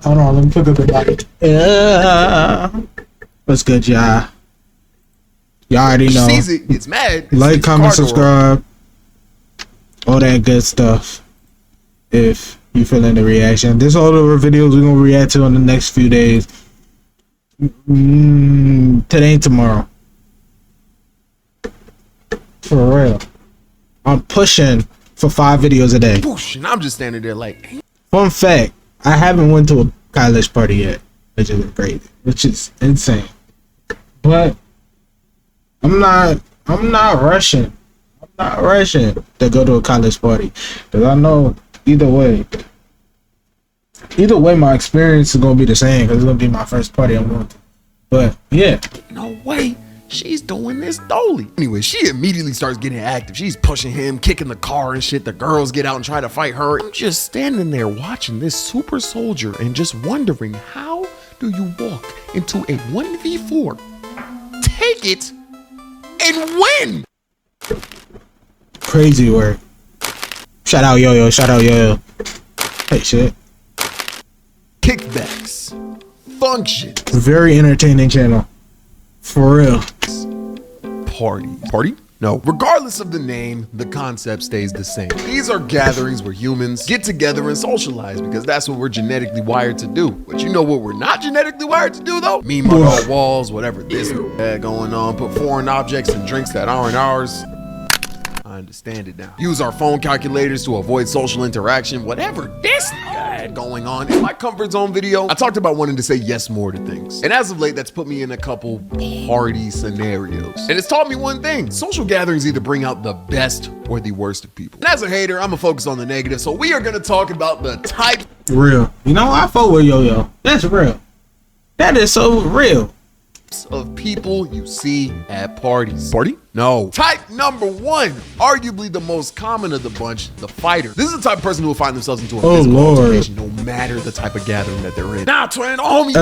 Hold on, let me put the light. What's good, y'all? Y'all already know. Sees it, gets mad. Like, comment, subscribe, all that good stuff. If you feeling the reaction, this all the videos we're gonna react to in the next few days. Today and tomorrow. For real. I'm pushing for 5 videos a day. Whoosh, and I'm just standing there like. Fun fact: I haven't went to a college party yet, which is crazy, which is insane. But I'm not rushing. I'm not rushing to go to a college party because I know either way, my experience is gonna be the same because it's gonna be my first party I'm going to. But yeah, No way. She's doing this dolly. Anyway, she immediately starts getting active. She's pushing him, kicking the car and shit. The girls get out and try to fight her. I'm just standing there watching this super soldier and just wondering, how do you walk into a 1v4, take it, and win? crazy work. Shout out Yo-Yo. Shout out Yo-Yo. Hey, shit. Kickbacks. Function. Very entertaining channel. For real. Party? No. Regardless of the name, the concept stays the same. These are gatherings where humans get together and socialize because that's what we're genetically wired to do. But you know what we're not genetically wired to do though? Meme on our walls, whatever this going on, put foreign objects and drinks that aren't ours. I understand it now. Use our phone calculators to avoid social interaction. Whatever this guy had going on in my comfort zone video, I talked about wanting to say yes more to things. And as of late, that's put me in a couple party scenarios. And it's taught me one thing. Social gatherings either bring out the best or the worst of people. And as a hater, I'm gonna focus on the negative. So we are gonna talk about the type. Real. You know, I fuck with Yo-Yo. That's real. That is so real. Of people you see at parties. Party? No. Type number 1, arguably the most common of the bunch, the fighter. This is the type of person who will find themselves into a physical altercation no matter the type of gathering that they're in. Nah, twin, homie.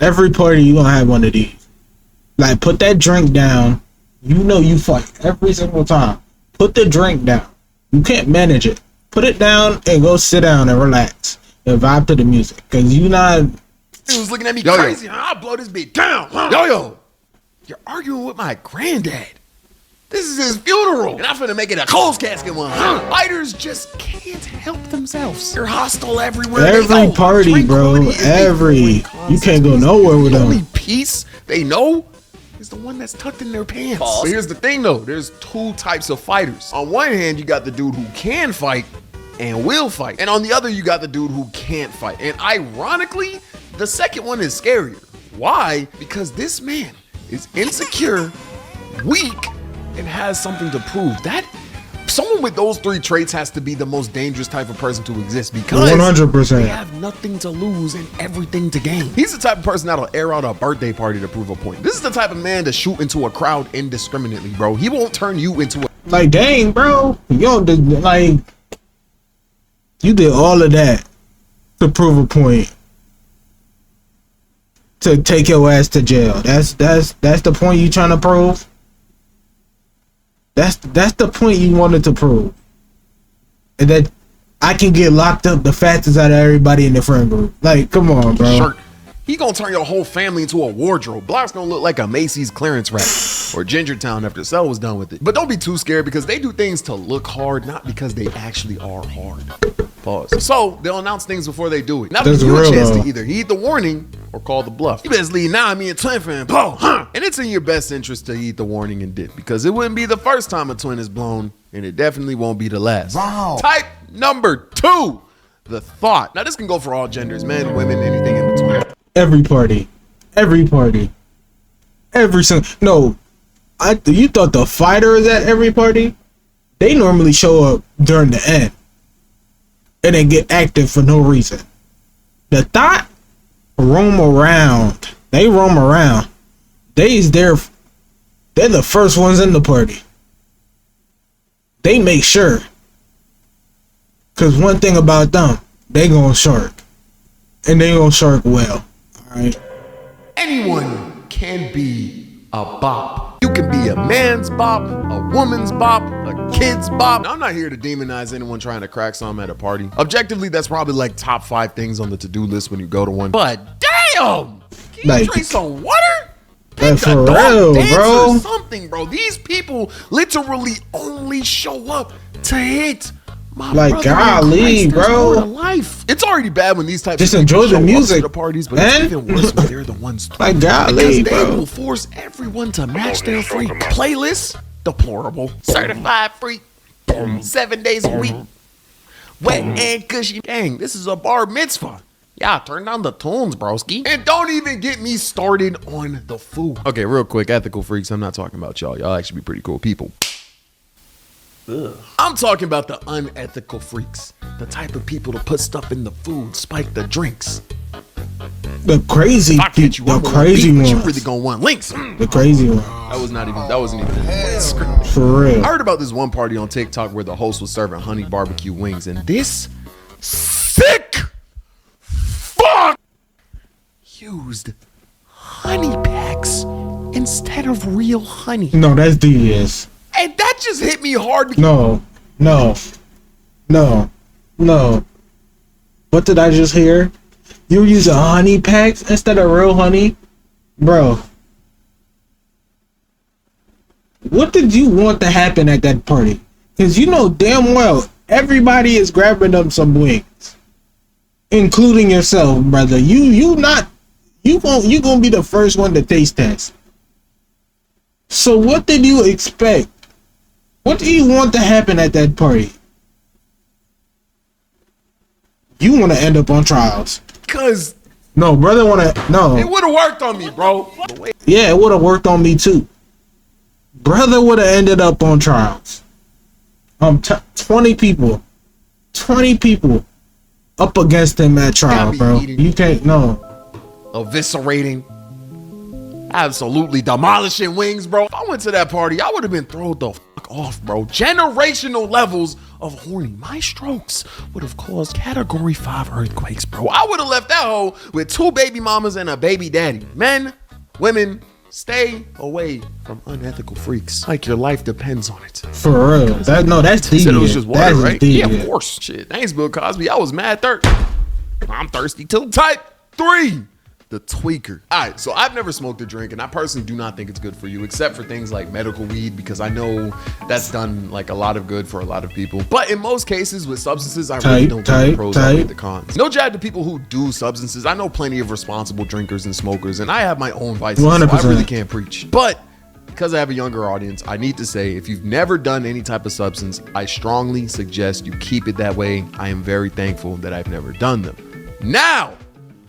Every party you gonna have one of these. Like, put that drink down. You know you fight every single time. Put the drink down. You can't manage it. Put it down and go sit down and relax and vibe to the music. Cause you not. He was looking at me crazy. I'll blow this bitch down. Yo-Yo, you're arguing with my granddad. This is his funeral. And I'm finna make it a closed casket one. Fighters just can't help themselves. They're hostile everywhere. Every party, bro. You can't go nowhere with them. The only piece they know is the one that's tucked in their pants. But here's the thing though. There's 2 types of fighters. On one hand, you got the dude who can fight and will fight. And on the other, you got the dude who can't fight. And ironically, the second one is scarier. Why? Because this man is insecure, weak, and has something to prove. That someone with those 3 traits has to be the most dangerous type of person to exist because 100%. They have nothing to lose and everything to gain. He's the type of person that'll air out a birthday party to prove a point. This is the type of man to shoot into a crowd indiscriminately, bro. He won't turn you into a like, dang, bro. You did all of that to prove a point. To take your ass to jail. That's the point you trying to prove. That's the point you wanted to prove. And that I can get locked up the fastest out of everybody in the friend group. Like, come on, bro. Sure. He gonna turn your whole family into a wardrobe. Block's gonna look like a Macy's clearance rack or Gingertown after Cell was done with it. But don't be too scared because they do things to look hard, not because they actually are hard. Pause. So they'll announce things before they do it. Now there's a chance to either heed the warning or call the bluff. You best leave now, me and Twin fan blow, And it's in your best interest to heed the warning and dip because it wouldn't be the first time a twin is blown, and it definitely won't be the last. Wow. Type number 2, the thought. Now this can go for all genders, men, women, anything in between. Every party. Every single. No, you thought the fighter is at every party? They normally show up during the end and then get active for no reason. The thought roam around. They roam around. They're the first ones in the party. They make sure. Cause one thing about them, they gonna shark. And they gonna shark well. Alright. Anyone can be a bop. You can be a man's bop, a woman's bop, a kid's bop. Now, I'm not here to demonize anyone trying to crack some at a party. Objectively, that's probably like top 5 things on the to-do list when you go to one. But damn! Can you Like, drink some water? Like, Pick a for dog real, dance bro. or something, bro. These people literally only show up to hit my Like, brother in golly, Christ. There's bro. more to life. It's already bad when these types Just of people enjoy the show up music, to the parties, but man. it's even worse when they're the ones Like, golly, because they bro. will force everyone to match their freak. Playlist, deplorable. Certified freak, 7 days a week. Wet and cushy. Dang, this is a bar mitzvah. Yeah, turn down the tunes, broski. And don't even get me started on the food. Okay, real quick, ethical freaks, I'm not talking about y'all. Y'all actually be pretty cool people. Ugh. I'm talking about the unethical freaks. The type of people to put stuff in the food, spike the drinks. The crazy, If I catch you, the I'm gonna crazy beat, but one. you really gonna want links. The crazy one. That wasn't even For real. I heard about this one party on TikTok where the host was serving honey barbecue wings, and this sick fuck used honey packs instead of real honey. No, that's devious. And that just hit me hard because No. What did I just hear? You were using honey packs instead of real honey? Bro. What did you want to happen at that party? Because you know damn well everybody is grabbing them some wings. Including yourself, brother. You gonna be the first one to taste test. So what did you expect? What do you want to happen at that party? You want to end up on trials. Cause No, brother no. it would have worked on me, bro. Yeah, it would have worked on me too. Brother would have ended up on trials. 20 people up against him at trial, bro. You can't, no. Eviscerating, absolutely demolishing wings, bro. If I went to that party, I would have been thrown the fuck off, bro. Generational levels of horny. My strokes would have caused category 5 earthquakes, bro. I would have left that hoe with 2 baby mamas and a baby daddy. Men, women, stay away from unethical freaks. Like your life depends on it. For real. That's He deviant. said it was just water, That's right? Yeah, of deviant. course. Shit, thanks, Bill Cosby. I was mad thirsty. I'm thirsty too. Type 3. The tweaker. All right, so I've never smoked a drink, and I personally do not think it's good for you, except for things like medical weed, because I know that's done like a lot of good for a lot of people. But in most cases with substances, I really don't think the pros outweigh the cons. No jab to people who do substances. I know plenty of responsible drinkers and smokers, and I have my own vices, so 100%. I really can't preach. But because I have a younger audience, I need to say, if you've never done any type of substance, I strongly suggest you keep it that way. I am very thankful that I've never done them. Now,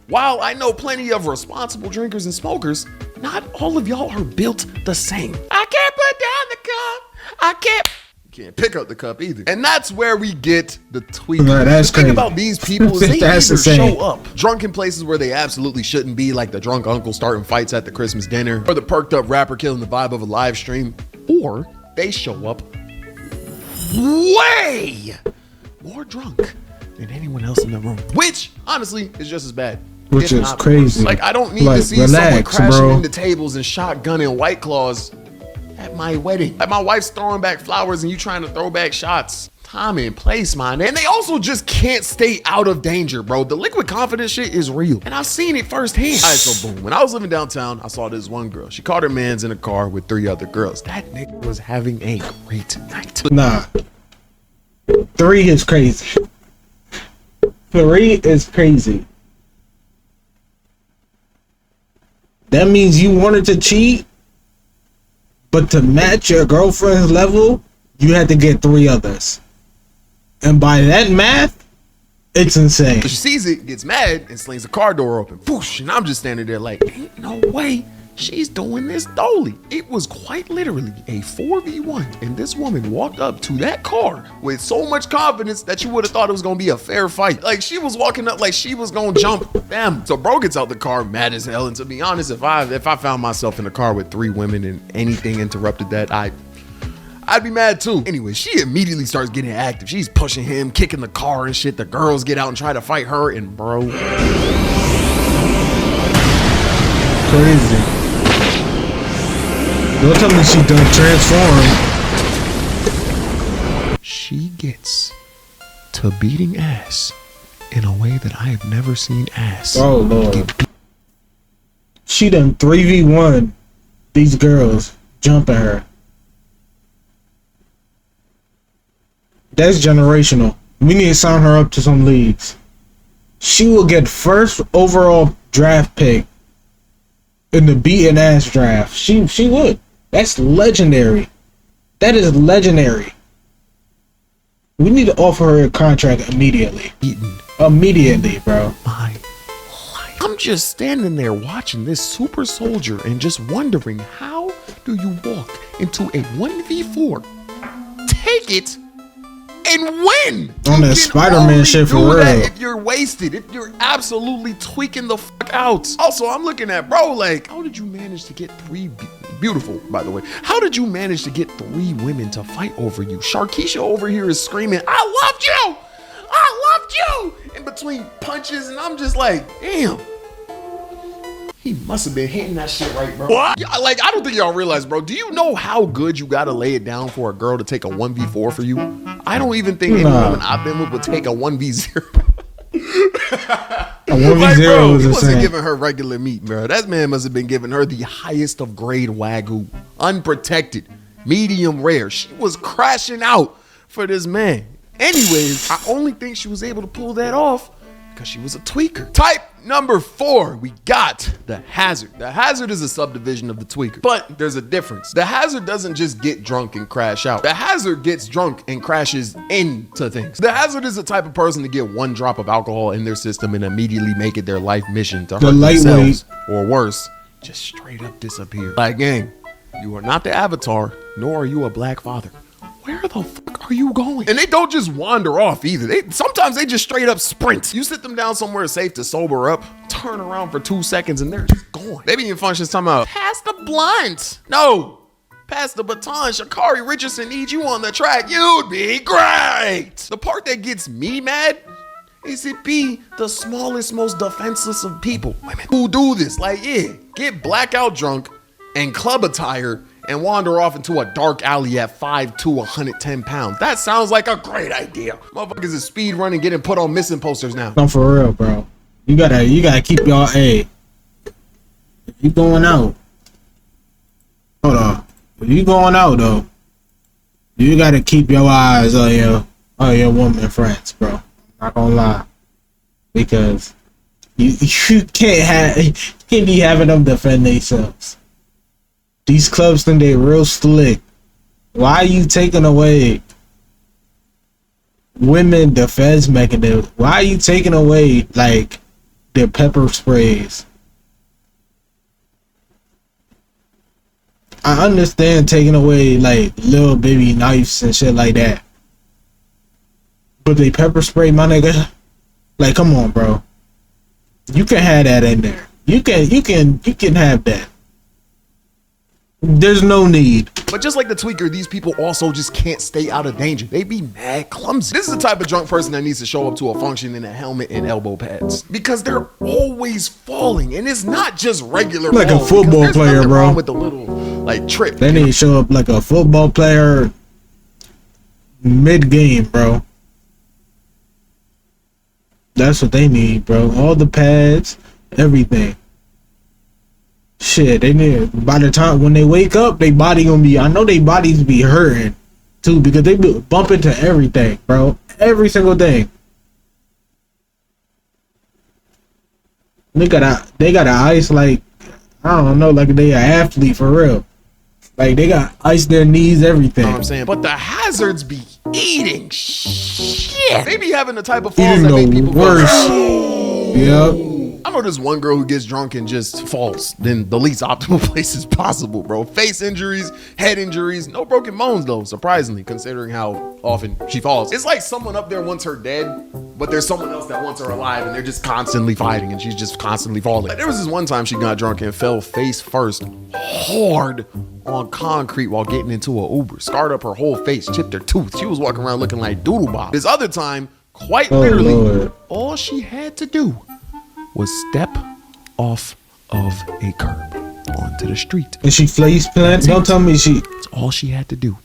while I know plenty of responsible drinkers and smokers, not all of y'all are built the same. I can't put down the cup. You can't pick up the cup either. And that's where we get the tweakers. No, that's the thing crazy. about these people is they either That's insane. show up drunk in places where they absolutely shouldn't be, like the drunk uncle starting fights at the Christmas dinner, or the perked up rapper killing the vibe of a live stream, or they show up way more drunk than anyone else in the room, which honestly is just as bad. Which if is not crazy. Like, I don't need Like, to see someone relax, crashing bro. into tables and shotgunning White Claws at my wedding. Like, my wife's throwing back flowers and you trying to throw back shots. Time and place, man. And they also just can't stay out of danger, bro. The liquid confidence shit is real. And I've seen it firsthand. All right, so boom. When I was living downtown, I saw this one girl. She caught her mans in a car with 3 other girls. That nigga was having a great night. Nah. 3 is crazy. 3 is crazy. That means you wanted to cheat, but to match your girlfriend's level, you had to get 3 others. And by that math, it's insane. She sees it, gets mad, and slings the car door open. Whoosh, and I'm just standing there like, ain't no way she's doing this dolly. It was quite literally a 4v1, and this woman walked up to that car with so much confidence that you would have thought it was gonna be a fair fight. Like, she was walking up like she was gonna jump them. So bro gets out the car mad as hell, and to be honest, if I found myself in a car with 3 women and anything interrupted that, I'd be mad too. Anyway, she immediately starts getting active. She's pushing him, kicking the car and shit. The girls get out and try to fight her, and bro, Crazy. Don't tell me she done transformed. She gets to beating ass in a way that I have never seen ass. Oh Lord. She done 3v1 these girls jumping her. That's generational. We need to sign her up to some leagues. She will get first overall draft pick in the beaten ass draft. She would. That's legendary. That is legendary. We need to offer her a contract immediately. Immediately, bro. My life. I'm just standing there watching this super soldier and just wondering, how do you walk into a 1v4, take it, and win? On that Spider-Man shit for real. If you're wasted, if you're absolutely tweaking the fuck out. Also, I'm looking at, bro, like, how did you manage to get beautiful, by the way. How did you manage to get 3 women to fight over you? Sharkeisha over here is screaming, I loved you! I loved you! In between punches, and I'm just like, damn. He must have been hitting that shit right, bro. What? Yeah, like, I don't think y'all realize, bro. Do you know how good you gotta lay it down for a girl to take a 1v4 for you? I don't even think any woman I've been with would take a 1v0. A 1v0 like, bro, was he wasn't insane. giving her regular meat, bro. That man must have been giving her the highest of grade Wagyu. Unprotected. Medium rare. She was crashing out for this man. Anyways, I only think she was able to pull that off because she was a tweaker. Type number 4, we got the hazard. The hazard is a subdivision of the tweaker, but there's a difference. The hazard doesn't just get drunk and crash out. The hazard gets drunk and crashes into things. The hazard is the type of person to get 1 drop of alcohol in their system and immediately make it their life mission to hurt themselves, or worse, just straight up disappear. Like, gang, you are not the Avatar, nor are you a black father. Where the fuck are you going? And they don't just wander off either. Sometimes they just straight up sprint. You sit them down somewhere safe to sober up, turn around for 2 seconds, and they're just gone. They be in functions talking about, pass the blunt. No, pass the baton. Sha'Carri Richardson needs you on the track. You'd be great. The part that gets me mad is it be the smallest, most defenseless of people. Women who do this. Like, yeah, get blackout drunk and club attire and wander off into a dark alley at 5'2", 110 pounds. That sounds like a great idea. Motherfuckers is speed running, getting put on missing posters now. No, for real, bro. You gotta keep y'all A. If you going out, hold on. If you going out though, you gotta keep your eyes on your woman friends, bro. Not gonna lie, because you can't be having them defend themselves. These clubs think they real slick. Why are you taking away women defense mechanism? Why are you taking away like their pepper sprays? I understand taking away like little baby knives and shit like that, but they pepper spray, my nigga. Like, come on, bro. You can have that in there. You can have that. There's no need. But just like the tweaker, these people also just can't stay out of danger. They be mad clumsy. This is the type of drunk person that needs to show up to a function in a helmet and elbow pads, because they're always falling, and it's not just regular like a football player, bro. Wrong with the little like trip. They need to show up like a football player mid-game, bro. That's what they need, bro. All the pads, everything. Shit, they need, by the time when they wake up, they body gonna be, I know they bodies be hurting too, because they bump into everything, bro. Every single thing. They gotta ice, like, I don't know, like they an athlete for real. Like they got ice their knees, everything. You know what I'm saying? But the hazards be eating shit. They be having the type of falls Eating that the make people worst. go, Yep. I know there's one girl who gets drunk and just falls in the least optimal places possible, bro. Face injuries, head injuries, no broken bones though, surprisingly, considering how often she falls. It's like someone up there wants her dead, but there's someone else that wants her alive, and they're just constantly fighting, and she's just constantly falling. Like, there was this one time she got drunk and fell face first hard on concrete while getting into an Uber. Scarred up her whole face, chipped her tooth. She was walking around looking like Doodle Bob. This other time, quite literally, Lord. all she had to do was step off of a curb. onto the street. And she face plant. Don't tell me she. That's all she had to do.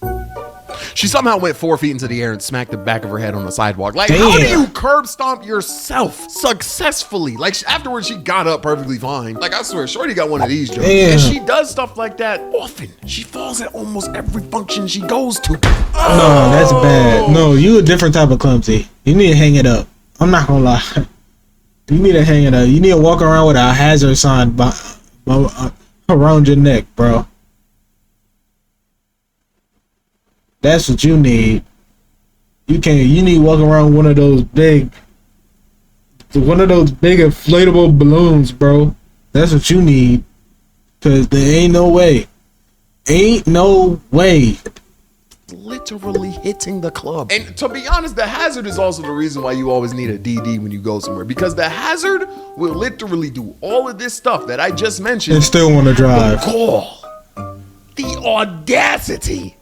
She somehow went 4 feet into the air and smacked the back of her head on the sidewalk. Like, how do you curb stomp yourself successfully? Like, afterwards, she got up perfectly fine. Like, I swear, Shorty got one of these jokes. And she does stuff like that often. She falls at almost every function she goes to. No, that's bad. No, you a different type of clumsy. You need to hang it up. I'm not gonna lie. You need to hang it up. You need to walk around with a hazard sign around your neck, bro. That's what you need. You need to walk around one of those big inflatable balloons, bro. That's what you need. Cause there ain't no way. Ain't no way. Literally hitting the club. And to be honest, the hazard is also the reason why you always need a DD when you go somewhere. Because the hazard will literally do all of this stuff that I just mentioned. And still want to drive. The audacity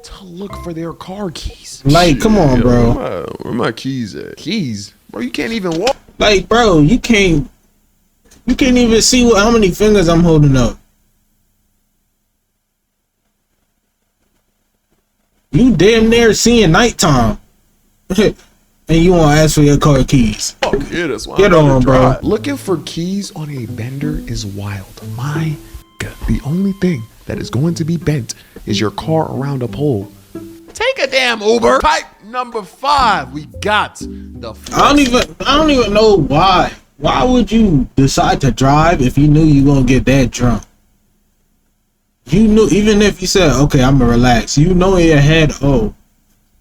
to look for their car keys. Like, come on, bro. Where my keys at? Keys? Bro, you can't even walk. Like, bro, you can't even see how many fingers I'm holding up. You damn near seeing nighttime. And you want to ask for your car keys. Oh, yeah, that's why Get on, bro. Looking for keys on a bender is wild. My God. The only thing that is going to be bent is your car around a pole. Take a damn Uber. Type number 5. We got the I don't even know why. Why would you decide to drive if you knew you gonna get that drunk? You knew, even if you said, okay, I'm gonna relax, you know in your head, oh,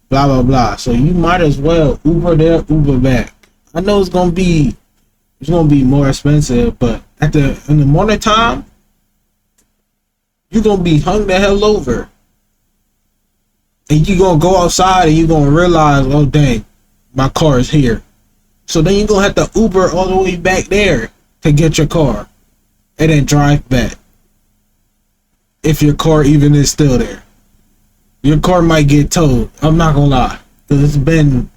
blah blah blah. So you might as well Uber there, Uber back. I know it's gonna be more expensive, but in the morning time, you're gonna be hung the hell over. And you're gonna go outside and you're gonna realize, oh dang, my car is here. So then you're gonna have to Uber all the way back there to get your car. And then drive back. If your car even is still there. Your car might get towed. I'm not gonna lie. Because it's been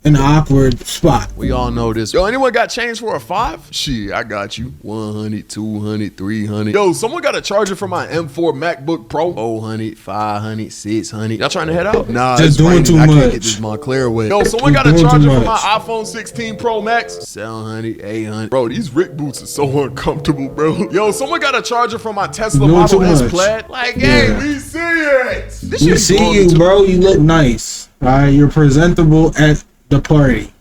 in an awkward spot. We all know this. Yo, anyone got change for a 5? Shit, I got you. 100, 200, 300. Yo, someone got a charger for my M4 MacBook Pro. 400, 500, 600. Y'all trying to head out? Nah, just doing too much. I can't get this Montclair way. Yo, someone got a charger for my iPhone 16 Pro Max. 700, 800. Bro, these Rick boots are so uncomfortable, bro. Yo, someone got a charger for my Tesla Model S Plaid. Like, hey, we see it. We see you, bro. You look nice. All right, you're presentable at the party.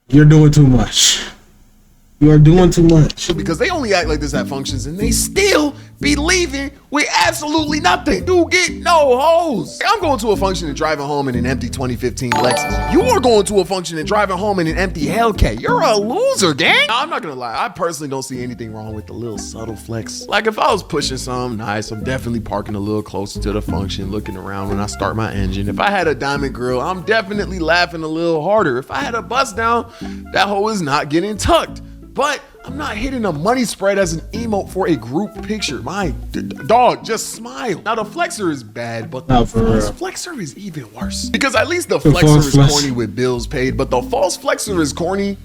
You're doing too much. You are doing too much. Because they only act like this at functions and they still be leaving with absolutely nothing. You get no hoes. I'm going to a function and driving home in an empty 2015 Lexus. You are going to a function and driving home in an empty Hellcat. You're a loser, gang. I'm not gonna lie. I personally don't see anything wrong with the little subtle flex. Like if I was pushing something nice, I'm definitely parking a little closer to the function, looking around when I start my engine. If I had a diamond grill, I'm definitely laughing a little harder. If I had a bust down, that hoe is not getting tucked. But I'm not hitting a money spread as an emote for a group picture. My dog, just smile. Now the flexor is bad, but the false flexor is even worse. Because at least the flexor is corny with bills paid, but the false flexor is corny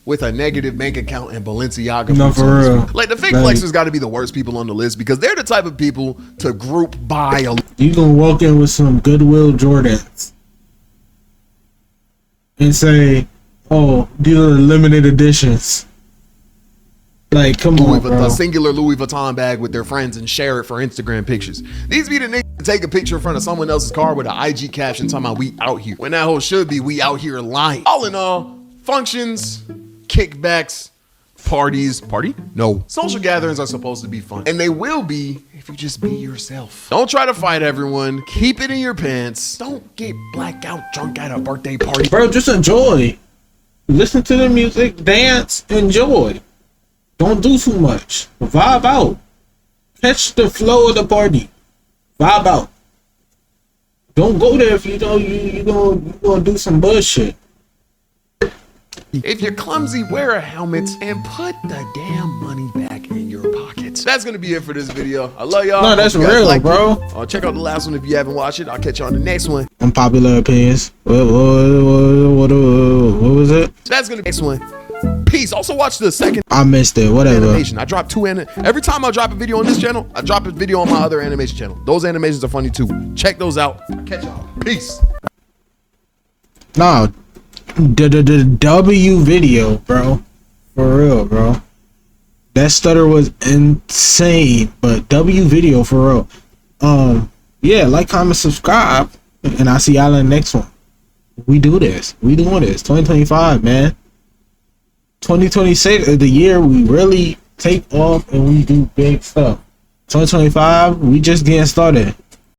with a negative bank account and Balenciaga. No, for real. Like the fake flexors got to be the worst people on the list because they're the type of people to group buy. You gonna walk in with some Goodwill Jordans and say, "Oh, these are the limited editions." Like, come on, bro. A singular Louis Vuitton bag with their friends and share it for Instagram pictures. These be the niggas to take a picture in front of someone else's car with an IG caption talking about we out here. When that whole should be we out here lying. All in all, functions, kickbacks, parties. Party? No. Social gatherings are supposed to be fun. And they will be if you just be yourself. Don't try to fight everyone. Keep it in your pants. Don't get blackout drunk at a birthday party. Bro, just enjoy. Listen to the music, dance, enjoy. Don't do too much. Vibe out. Catch the flow of the party. Vibe out. Don't go there if you know you gonna do some bullshit. If you're clumsy, wear a helmet and put the damn money back in your pockets. That's gonna be it for this video. I love y'all. No, that's real, bro. Check out the last one if you haven't watched it. I'll catch you on the next one. Unpopular opinions. What was it? That's gonna be the next one. Peace. Also watch the second I missed it. Whatever. animation. I drop every time I drop a video on this channel, I drop a video on my other animation channel. Those animations are funny too. Check those out. Catch y'all. Peace. No, the W video, bro. For real, bro. That stutter was insane, but W video for real. Yeah, like, comment, subscribe, and I'll see y'all in the next one. We do this. We doing this. 2025, man. 2026 is the year we really take off and we do big stuff. 2025, we just getting started.